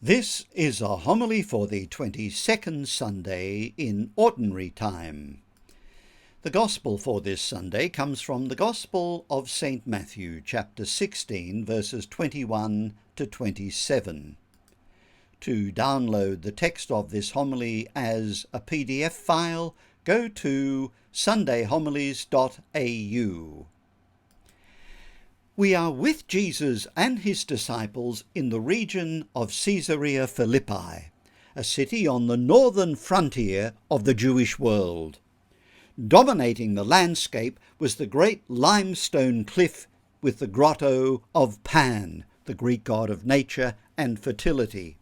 This is a homily for the 22nd Sunday in Ordinary Time. The Gospel for this Sunday comes from the Gospel of St. Matthew, chapter 16, verses 21 to 27. To download the text of this homily as a PDF file, go to sundayhomilies.au. We are with Jesus and his disciples in the region of Caesarea Philippi, a city on the northern frontier of the Jewish world. Dominating the landscape was the great limestone cliff with the grotto of Pan, the Greek god of nature and fertility.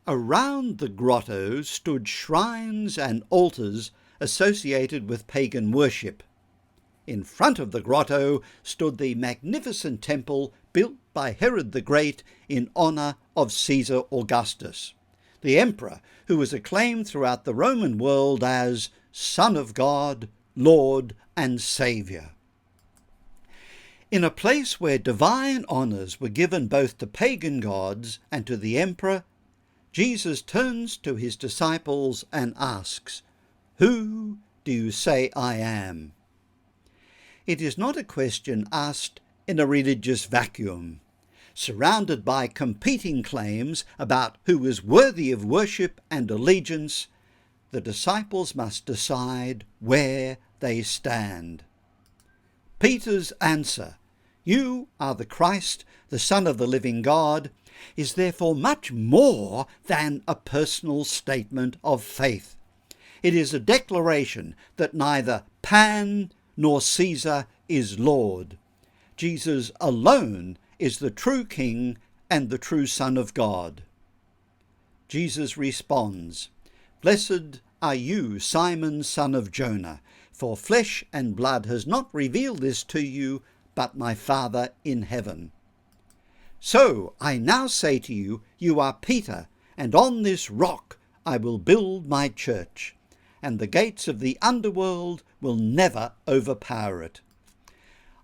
Around the grotto stood shrines and altars associated with pagan worship. In front of the grotto stood the magnificent temple built by Herod the Great in honour of Caesar Augustus, the emperor who was acclaimed throughout the Roman world as Son of God, Lord and Saviour. In a place where divine honours were given both to pagan gods and to the emperor, Jesus turns to his disciples and asks, "Who do you say I am?" It is not a question asked in a religious vacuum. Surrounded by competing claims about who is worthy of worship and allegiance, the disciples must decide where they stand. Peter's answer, "You are the Christ, the Son of the living God," is therefore much more than a personal statement of faith. It is a declaration that neither Pan nor Caesar is Lord. Jesus alone is the true King and the true Son of God. Jesus responds, "Blessed are you, Simon, son of Jonah, for flesh and blood has not revealed this to you, but my Father in heaven. So I now say to you, you are Peter, and on this rock I will build my church, and the gates of the underworld will never overpower it.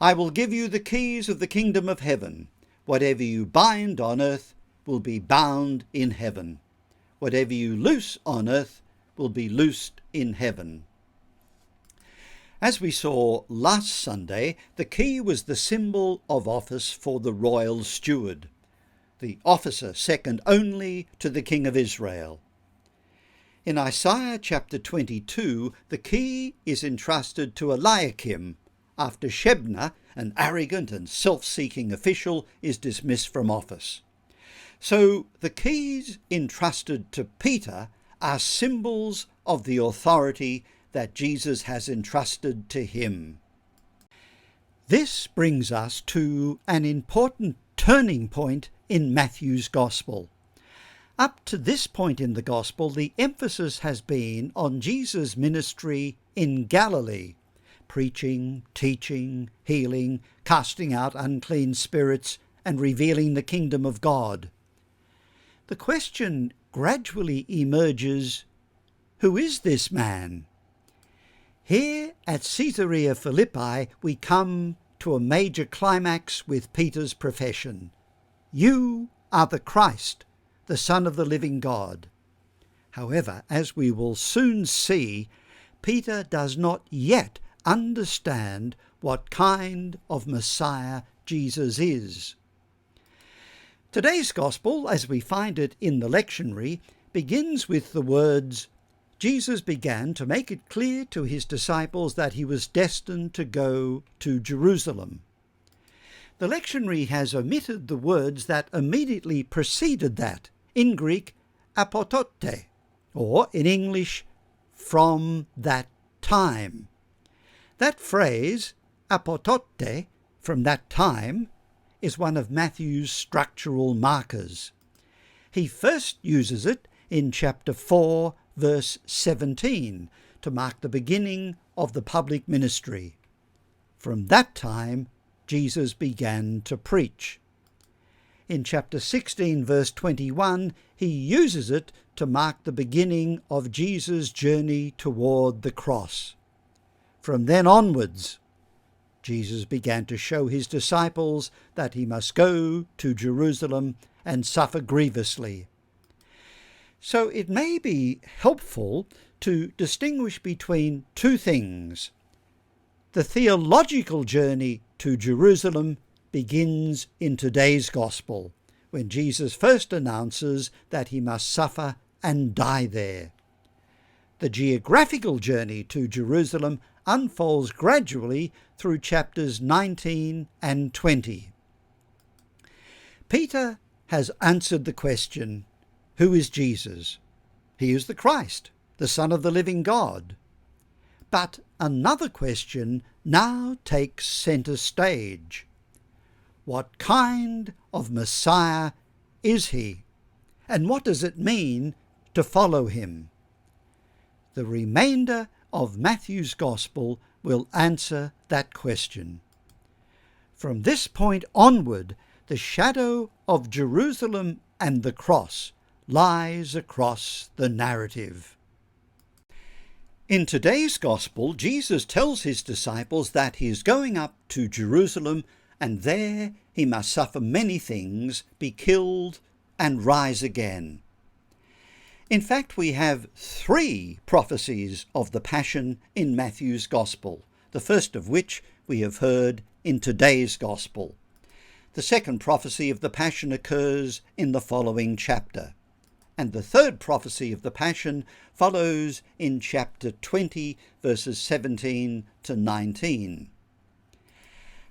I will give you the keys of the kingdom of heaven. Whatever you bind on earth will be bound in heaven. Whatever you loose on earth will be loosed in heaven." As we saw last Sunday, the key was the symbol of office for the royal steward, the officer second only to the King of Israel. In Isaiah chapter 22, the key is entrusted to Eliakim after Shebna, an arrogant and self-seeking official, is dismissed from office. So the keys entrusted to Peter are symbols of the authority that Jesus has entrusted to him. This brings us to an important turning point in Matthew's Gospel. Up to this point in the Gospel, the emphasis has been on Jesus' ministry in Galilee, preaching, teaching, healing, casting out unclean spirits, and revealing the kingdom of God. The question gradually emerges, who is this man? Here at Caesarea Philippi, we come to a major climax with Peter's profession. "You are the Christ, the Son of the living God." However, as we will soon see, Peter does not yet understand what kind of Messiah Jesus is. Today's Gospel, as we find it in the lectionary, begins with the words, "Jesus began to make it clear to his disciples that he was destined to go to Jerusalem." The lectionary has omitted the words that immediately preceded that, in Greek, apotote, or in English, from that time. That phrase, apotote, from that time, is one of Matthew's structural markers. He first uses it in chapter 4, verse 17, to mark the beginning of the public ministry. From that time, Jesus began to preach. In chapter 16, verse 21, he uses it to mark the beginning of Jesus' journey toward the cross. From then onwards, Jesus began to show his disciples that he must go to Jerusalem and suffer grievously, So it may be helpful to distinguish between two things. The theological journey to Jerusalem begins in today's Gospel, when Jesus first announces that he must suffer and die there. The geographical journey to Jerusalem unfolds gradually through chapters 19 and 20. Peter has answered the question, who is Jesus? He is the Christ, the Son of the living God. But another question now takes centre stage. What kind of Messiah is he? And what does it mean to follow him? The remainder of Matthew's Gospel will answer that question. From this point onward, the shadow of Jerusalem and the cross lies across the narrative. In today's Gospel, Jesus tells his disciples that he is going up to Jerusalem, and there he must suffer many things, be killed, and rise again. In fact, we have 3 prophecies of the Passion in Matthew's Gospel, the first of which we have heard in today's Gospel. The second prophecy of the Passion occurs in the following chapter, and the third prophecy of the Passion follows in chapter 20, verses 17 to 19.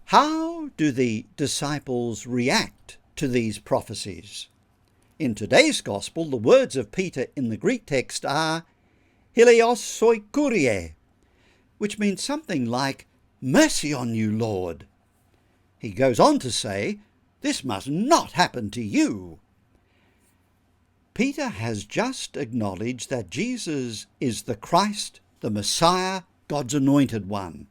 How do the disciples react to these prophecies? In today's Gospel, the words of Peter in the Greek text are "Hileos soi Kyrie," which means something like, "Mercy on you, Lord." He goes on to say, "This must not happen to you." Peter has just acknowledged that Jesus is the Christ, the Messiah, God's anointed one.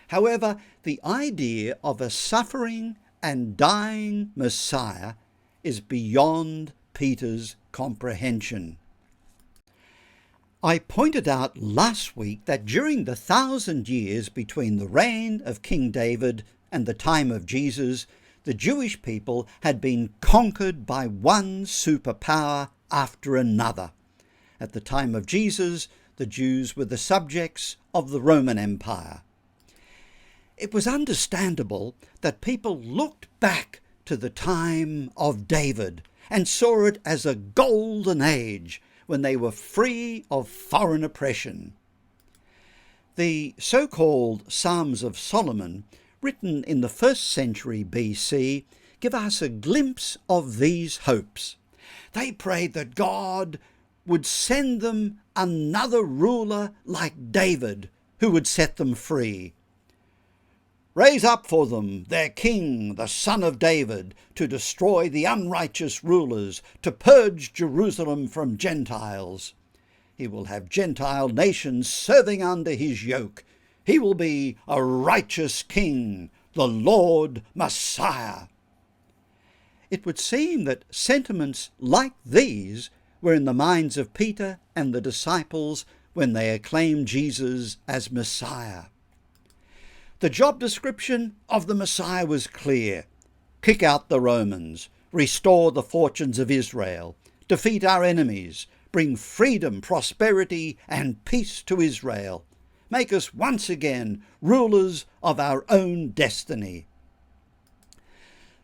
However, the idea of a suffering and dying Messiah is beyond Peter's comprehension. I pointed out last week that during the 1,000 years between the reign of King David and the time of Jesus, the Jewish people had been conquered by one superpower after another. At the time of Jesus, the Jews were the subjects of the Roman Empire. It was understandable that people looked back to the time of David and saw it as a golden age when they were free of foreign oppression. The so-called Psalms of Solomon, written in the 1st century BC, give us a glimpse of these hopes. They prayed that God would send them another ruler like David who would set them free. Raise up for them their king, the son of David, to destroy the unrighteous rulers, to purge Jerusalem from Gentiles. He will have Gentile nations serving under his yoke. He will be a righteous king, the Lord Messiah. It would seem that sentiments like these were in the minds of Peter and the disciples when they acclaimed Jesus as Messiah. The job description of the Messiah was clear. Kick out the Romans, restore the fortunes of Israel, defeat our enemies, bring freedom, prosperity, and peace to Israel. Make us once again rulers of our own destiny.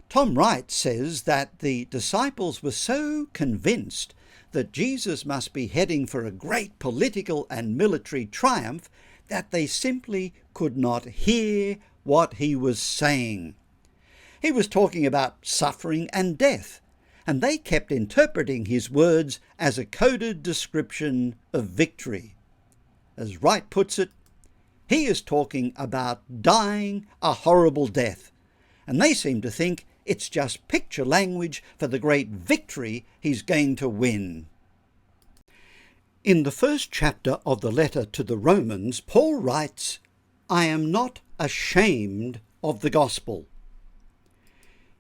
Tom Wright says that the disciples were so convinced that Jesus must be heading for a great political and military triumph that they simply could not hear what he was saying. He was talking about suffering and death, and they kept interpreting his words as a coded description of victory. As Wright puts it, he is talking about dying a horrible death, and they seem to think it's just picture language for the great victory he's going to win. In the first chapter of the letter to the Romans, Paul writes, "I am not ashamed of the gospel."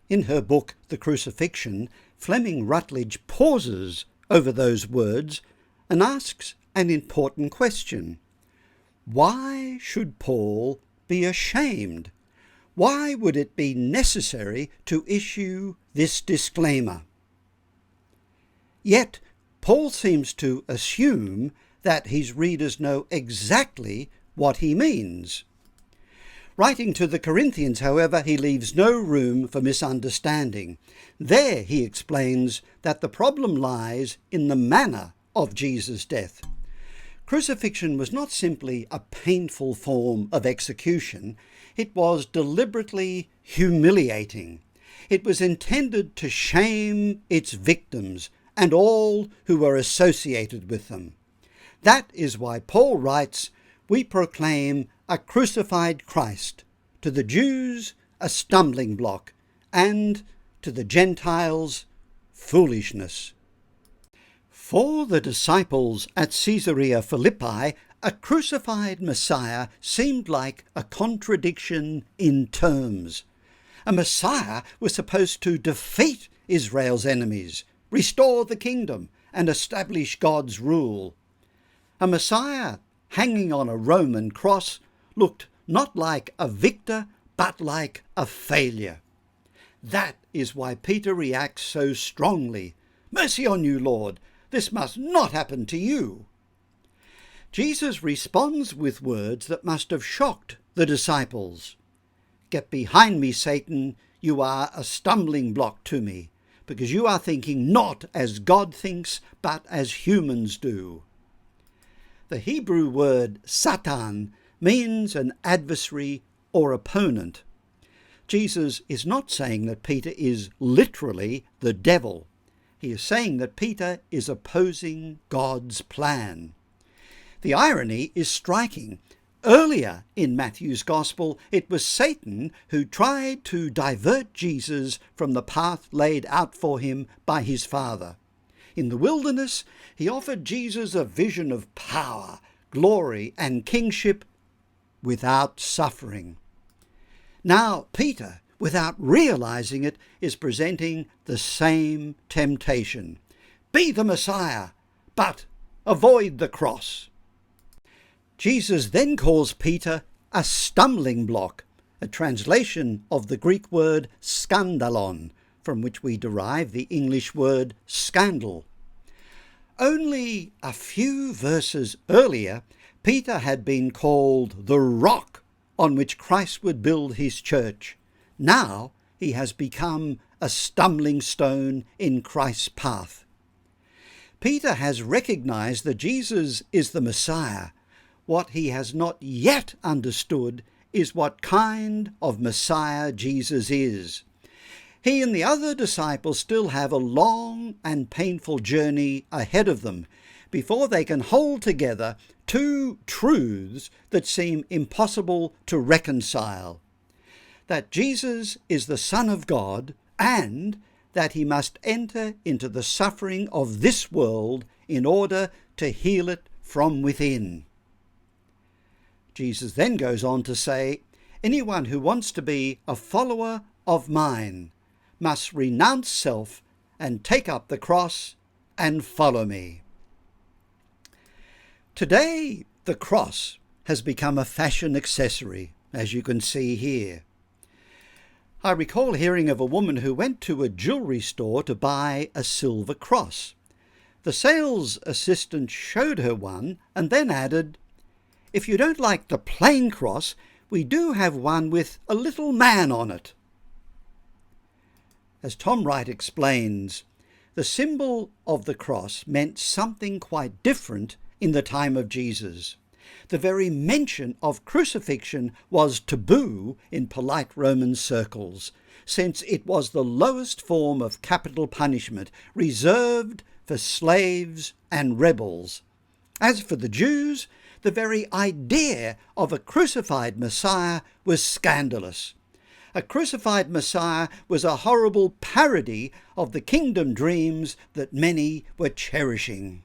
In her book, The Crucifixion, Fleming Rutledge pauses over those words and asks an important question. Why should Paul be ashamed? Why would it be necessary to issue this disclaimer? Yet, Paul seems to assume that his readers know exactly what he means. Writing to the Corinthians, however, he leaves no room for misunderstanding. There he explains that the problem lies in the manner of Jesus' death. Crucifixion was not simply a painful form of execution, it was deliberately humiliating. It was intended to shame its victims and all who were associated with them. That is why Paul writes, "We proclaim a crucified Christ, to the Jews a stumbling block, and to the Gentiles foolishness." For the disciples at Caesarea Philippi, a crucified Messiah seemed like a contradiction in terms. A Messiah was supposed to defeat Israel's enemies, restore the kingdom, and establish God's rule. A Messiah hanging on a Roman cross looked not like a victor, but like a failure. That is why Peter reacts so strongly. "Mercy on you, Lord! This must not happen to you." Jesus responds with words that must have shocked the disciples. "Get behind me, Satan. You are a stumbling block to me, because you are thinking not as God thinks, but as humans do." The Hebrew word Satan means an adversary or opponent. Jesus is not saying that Peter is literally the devil. He is saying that Peter is opposing God's plan. The irony is striking. Earlier in Matthew's Gospel, it was Satan who tried to divert Jesus from the path laid out for him by his Father. In the wilderness, he offered Jesus a vision of power, glory, and kingship without suffering. Now Peter, without realizing it, is presenting the same temptation. Be the Messiah, but avoid the cross. Jesus then calls Peter a stumbling block, a translation of the Greek word skandalon, from which we derive the English word scandal. Only a few verses earlier, Peter had been called the rock on which Christ would build his church. Now he has become a stumbling stone in Christ's path. Peter has recognized that Jesus is the Messiah. What he has not yet understood is what kind of Messiah Jesus is. He and the other disciples still have a long and painful journey ahead of them before they can hold together two truths that seem impossible to reconcile: that Jesus is the Son of God, and that he must enter into the suffering of this world in order to heal it from within. Jesus then goes on to say, "Anyone who wants to be a follower of mine must renounce self and take up the cross and follow me." Today, the cross has become a fashion accessory, as you can see here. I recall hearing of a woman who went to a jewellery store to buy a silver cross. The sales assistant showed her one and then added, "If you don't like the plain cross, we do have one with a little man on it." As Tom Wright explains, the symbol of the cross meant something quite different in the time of Jesus. The very mention of crucifixion was taboo in polite Roman circles, since it was the lowest form of capital punishment, reserved for slaves and rebels. As for the Jews, the very idea of a crucified Messiah was scandalous. A crucified Messiah was a horrible parody of the kingdom dreams that many were cherishing.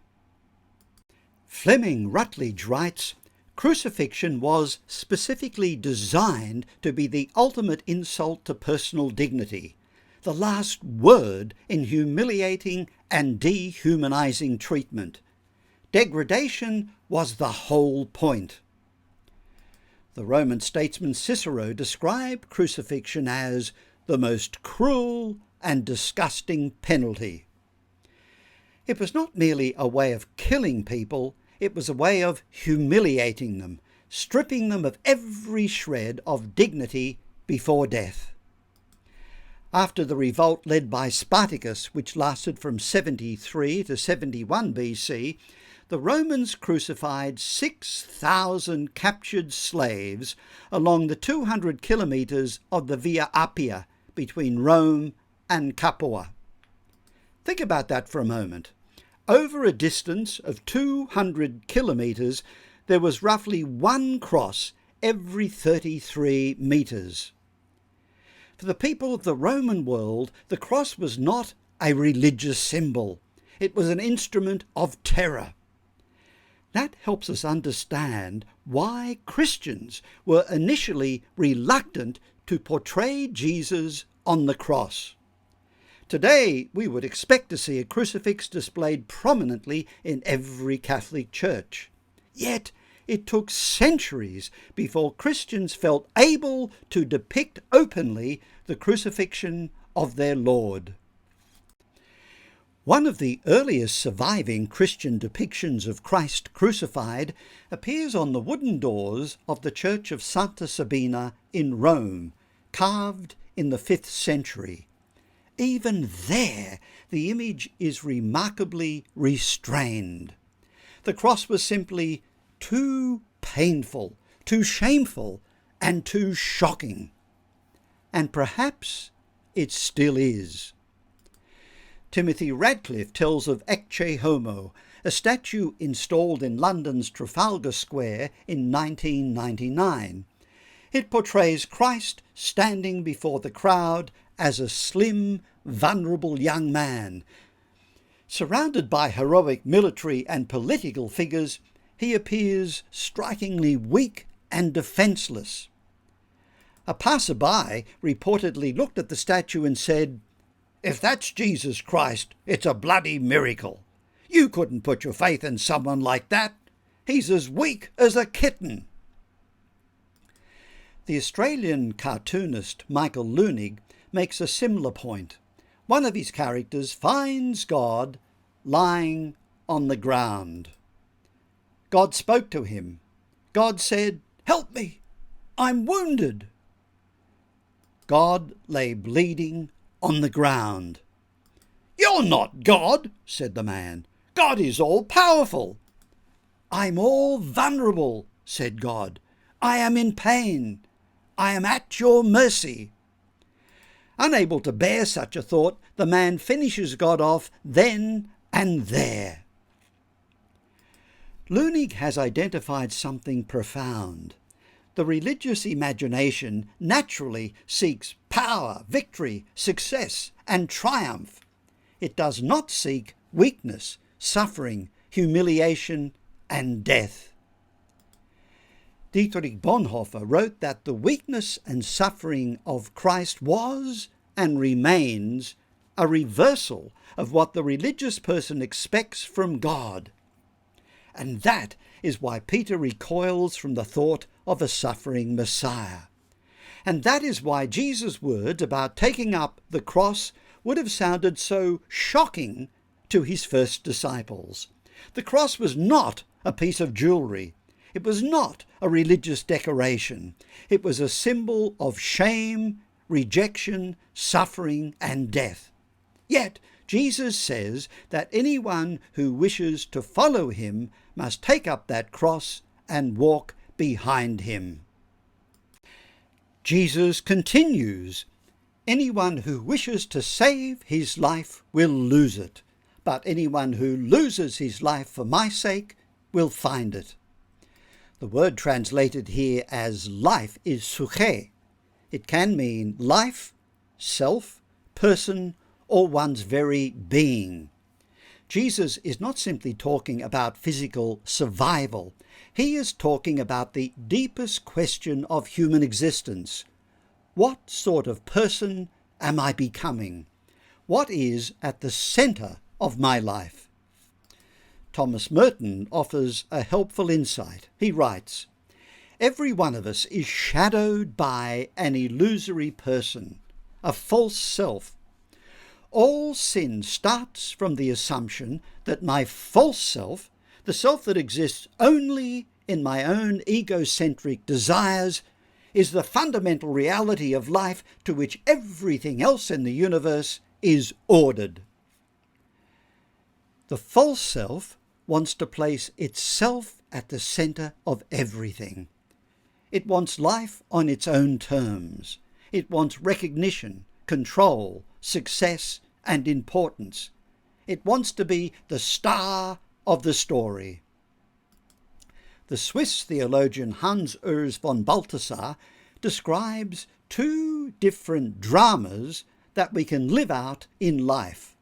Fleming Rutledge writes, "Crucifixion was specifically designed to be the ultimate insult to personal dignity, the last word in humiliating and dehumanizing treatment. Degradation was the whole point." The Roman statesman Cicero described crucifixion as the most cruel and disgusting penalty. It was not merely a way of killing people, it was a way of humiliating them, stripping them of every shred of dignity before death. After the revolt led by Spartacus, which lasted from 73 to 71 BC, the Romans crucified 6,000 captured slaves along the 200 kilometres of the Via Appia between Rome and Capua. Think about that for a moment. Over a distance of 200 kilometres, there was roughly one cross every 33 metres. For the people of the Roman world, the cross was not a religious symbol. It was an instrument of terror. That helps us understand why Christians were initially reluctant to portray Jesus on the cross. Today, we would expect to see a crucifix displayed prominently in every Catholic church. Yet, it took centuries before Christians felt able to depict openly the crucifixion of their Lord. One of the earliest surviving Christian depictions of Christ crucified appears on the wooden doors of the Church of Santa Sabina in Rome, carved in the 5th century. Even there, the image is remarkably restrained. The cross was simply too painful, too shameful, and too shocking. And perhaps it still is. Timothy Radcliffe tells of Ecce Homo, a statue installed in London's Trafalgar Square in 1999. It portrays Christ standing before the crowd as a slim, vulnerable young man. Surrounded by heroic military and political figures, he appears strikingly weak and defenceless. A passerby reportedly looked at the statue and said, "If that's Jesus Christ, it's a bloody miracle. You couldn't put your faith in someone like that. He's as weak as a kitten." The Australian cartoonist Michael Leunig makes a similar point. One of his characters finds God lying on the ground. God spoke to him. God said, "Help me, I'm wounded." God lay bleeding on the ground. "You're not God," said the man. "God is all-powerful." "I'm all vulnerable," said God. "I am in pain. I am at your mercy." Unable to bear such a thought, the man finishes God off then and there. Leunig has identified something profound. The religious imagination naturally seeks power, victory, success, and triumph. It does not seek weakness, suffering, humiliation, and death. Dietrich Bonhoeffer wrote that the weakness and suffering of Christ was and remains a reversal of what the religious person expects from God. And that is why Peter recoils from the thought of a suffering Messiah. And that is why Jesus' words about taking up the cross would have sounded so shocking to his first disciples. The cross was not a piece of jewelry. It was not a religious decoration. It was a symbol of shame, rejection, suffering, and death. Yet Jesus says that anyone who wishes to follow him must take up that cross and walk behind him. Jesus continues, "Anyone who wishes to save his life will lose it, but anyone who loses his life for my sake will find it." The word translated here as life is psyche. It can mean life, self, person, or one's very being. Jesus is not simply talking about physical survival. He is talking about the deepest question of human existence. What sort of person am I becoming? What is at the centre of my life? Thomas Merton offers a helpful insight. He writes, "Every one of us is shadowed by an illusory person, a false self. all sin starts from the assumption that my false self, the self that exists only in my own egocentric desires, is the fundamental reality of life to which everything else in the universe is ordered. The false self wants to place itself at the centre of everything. It wants life on its own terms. It wants recognition, control, success, and importance. It wants to be the star of the story. The Swiss theologian Hans Urs von Balthasar describes two different dramas that we can live out in life.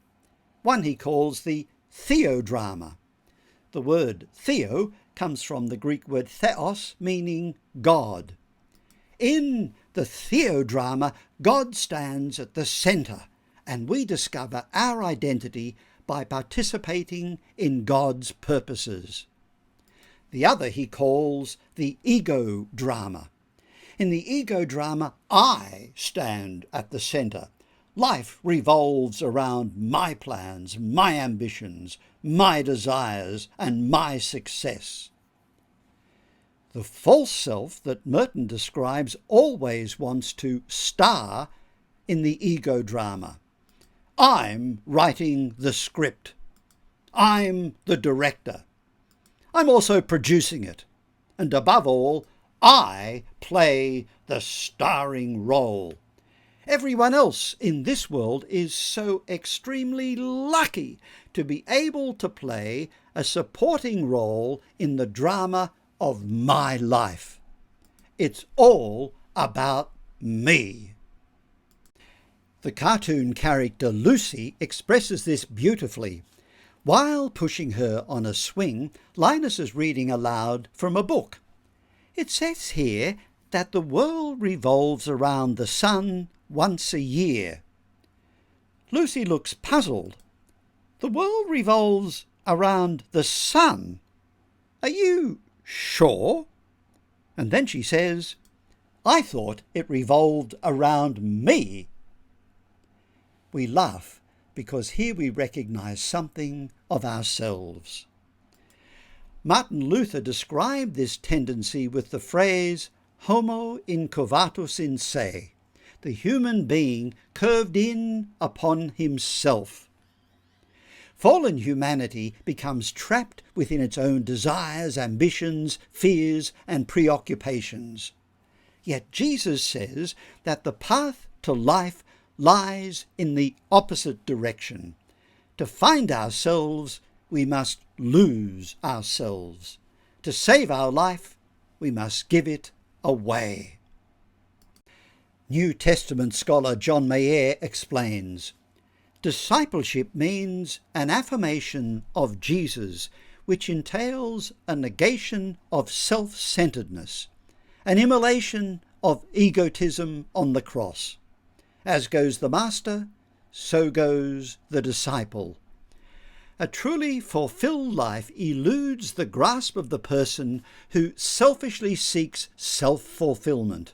One he calls the Theodrama. The word theo comes from the Greek word theos, meaning God. In the Theodrama, God stands at the centre, and we discover our identity by participating in God's purposes. The other he calls the ego drama. In the ego drama, I stand at the centre. Life revolves around my plans, my ambitions, my desires, and my success. The false self that Merton describes always wants to star in the ego drama. I'm writing the script. I'm the director. I'm also producing it. And above all, I play the starring role. Everyone else in this world is so extremely lucky to be able to play a supporting role in the drama of my life. It's all about me. The cartoon character Lucy expresses this beautifully. While pushing her on a swing, Linus is reading aloud from a book. It says here that the world revolves around the sun once a year. Lucy looks puzzled. The world revolves around the sun? Are you sure? And then she says, I thought it revolved around me. We laugh because here we recognize something of ourselves. Martin Luther described this tendency with the phrase homo incurvatus in se, the human being curved in upon himself. Fallen humanity becomes trapped within its own desires, ambitions, fears, and preoccupations. Yet Jesus says that the path to life lies in the opposite direction. To find ourselves, we must lose ourselves. To save our life, we must give it away. New Testament scholar John Mayer explains, discipleship means an affirmation of Jesus, which entails a negation of self-centeredness, an immolation of egotism on the cross. As goes the master, so goes the disciple. A truly fulfilled life eludes the grasp of the person who selfishly seeks self-fulfillment.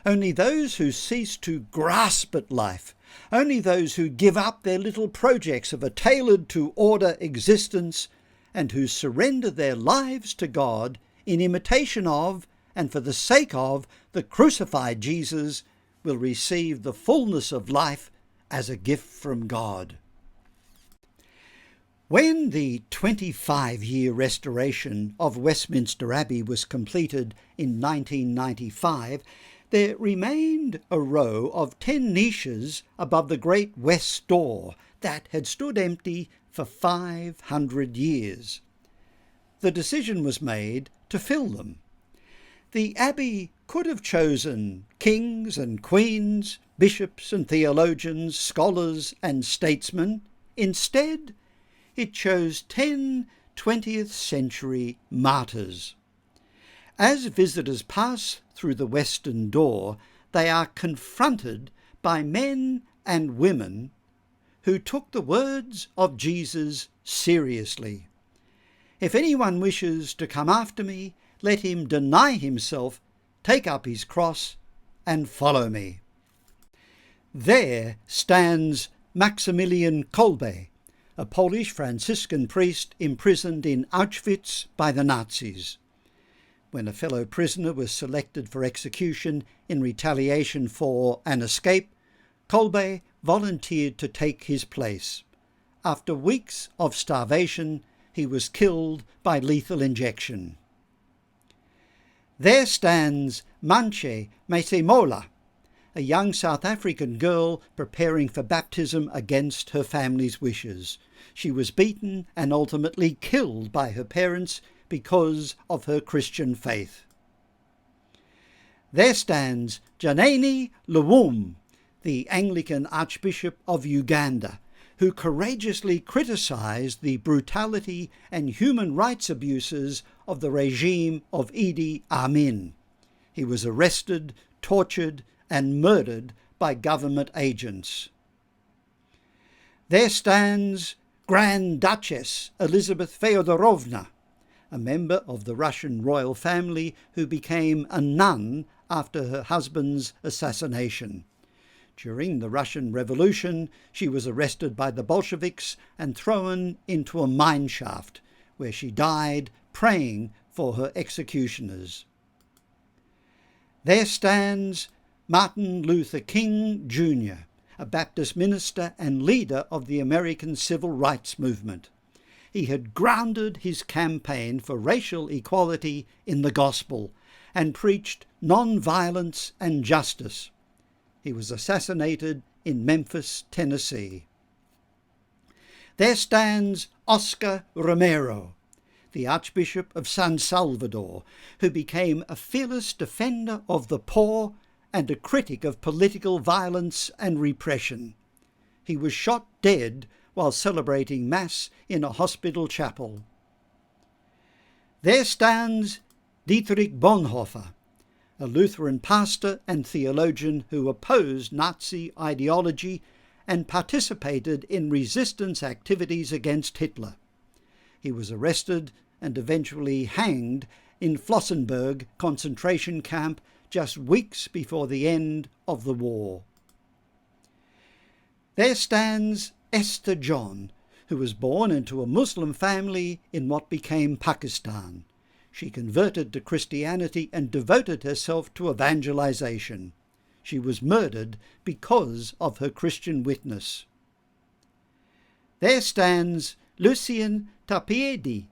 Only those who cease to grasp at life, only those who give up their little projects of a tailored-to-order existence and who surrender their lives to God in imitation of and for the sake of the crucified Jesus will receive the fullness of life as a gift from God. When the 25-year restoration of Westminster Abbey was completed in 1995, there remained a row of 10 niches above the great west door that had stood empty for 500 years. The decision was made to fill them. The Abbey could have chosen kings and queens, bishops and theologians, scholars and statesmen. Instead, it chose 10 20th century martyrs. As visitors pass through the western door, they are confronted by men and women who took the words of Jesus seriously. If anyone wishes to come after me, let him deny himself, take up his cross, and follow me. There stands Maximilian Kolbe, a Polish Franciscan priest imprisoned in Auschwitz by the Nazis. When a fellow prisoner was selected for execution in retaliation for an escape, Kolbe volunteered to take his place. After weeks of starvation, he was killed by lethal injection. There stands Manche Mesemola, a young South African girl preparing for baptism against her family's wishes. She was beaten and ultimately killed by her parents because of her Christian faith. There stands Janani Luwum, the Anglican Archbishop of Uganda, who courageously criticised the brutality and human rights abuses of the regime of Idi Amin. He was arrested, tortured, and murdered by government agents. There stands Grand Duchess Elizabeth Feodorovna, a member of the Russian royal family who became a nun after her husband's assassination. During the Russian Revolution, she was arrested by the Bolsheviks and thrown into a mine shaft, where she died praying for her executioners. There stands Martin Luther King Jr., a Baptist minister and leader of the American Civil Rights Movement. He had grounded his campaign for racial equality in the gospel and preached non-violence and justice. He was assassinated in Memphis, Tennessee. There stands Oscar Romero, the Archbishop of San Salvador, who became a fearless defender of the poor and a critic of political violence and repression. He was shot dead while celebrating Mass in a hospital chapel. There stands Dietrich Bonhoeffer, a Lutheran pastor and theologian who opposed Nazi ideology and participated in resistance activities against Hitler. He was arrested and eventually hanged in Flossenburg concentration camp just weeks before the end of the war. There stands Esther John, who was born into a Muslim family in what became Pakistan. She converted to Christianity and devoted herself to evangelization. She was murdered because of her Christian witness. There stands Lucien Tapiedi,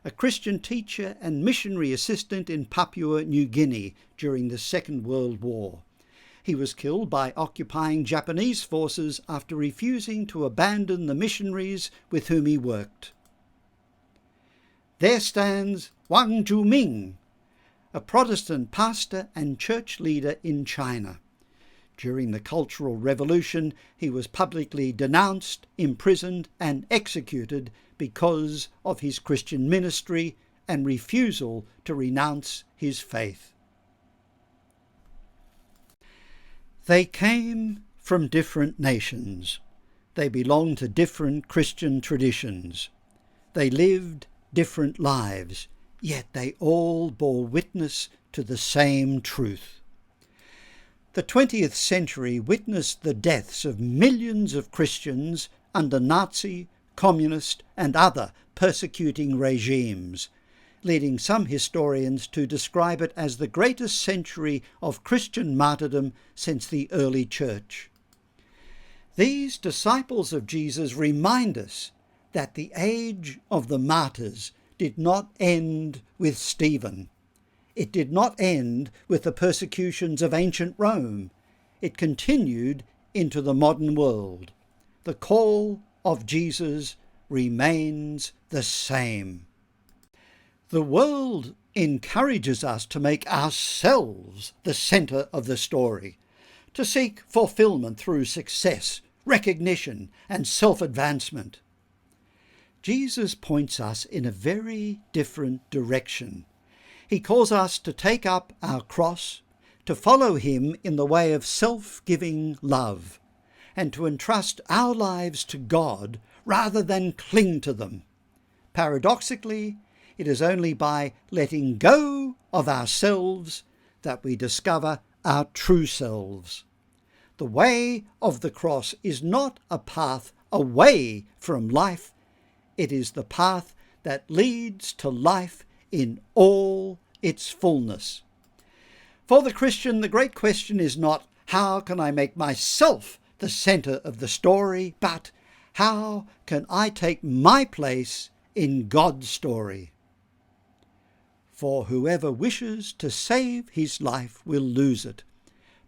a Christian teacher and missionary assistant in Papua New Guinea during the Second World War. He was killed by occupying Japanese forces after refusing to abandon the missionaries with whom he worked. There stands Wang Zhuming, a Protestant pastor and church leader in China. During the Cultural Revolution, he was publicly denounced, imprisoned, and executed because of his Christian ministry and refusal to renounce his faith. They came from different nations. They belonged to different Christian traditions. They lived different lives, yet they all bore witness to the same truth. The 20th century witnessed the deaths of millions of Christians under Nazi, communist, and other persecuting regimes, leading some historians to describe it as the greatest century of Christian martyrdom since the early church. These disciples of Jesus remind us that the age of the martyrs did not end with Stephen. It did not end with the persecutions of ancient Rome. It continued into the modern world. The call of Jesus remains the same. The world encourages us to make ourselves the centre of the story, to seek fulfilment through success, recognition, and self-advancement. Jesus points us in a very different direction. He calls us to take up our cross, to follow him in the way of self-giving love, and to entrust our lives to God rather than cling to them. Paradoxically, it is only by letting go of ourselves that we discover our true selves. The way of the cross is not a path away from life. It is the path that leads to life in all its fullness. For the Christian, the great question is not, how can I make myself the centre of the story, but how can I take my place in God's story? For whoever wishes to save his life will lose it,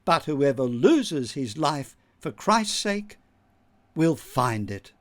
but whoever loses his life for Christ's sake will find it.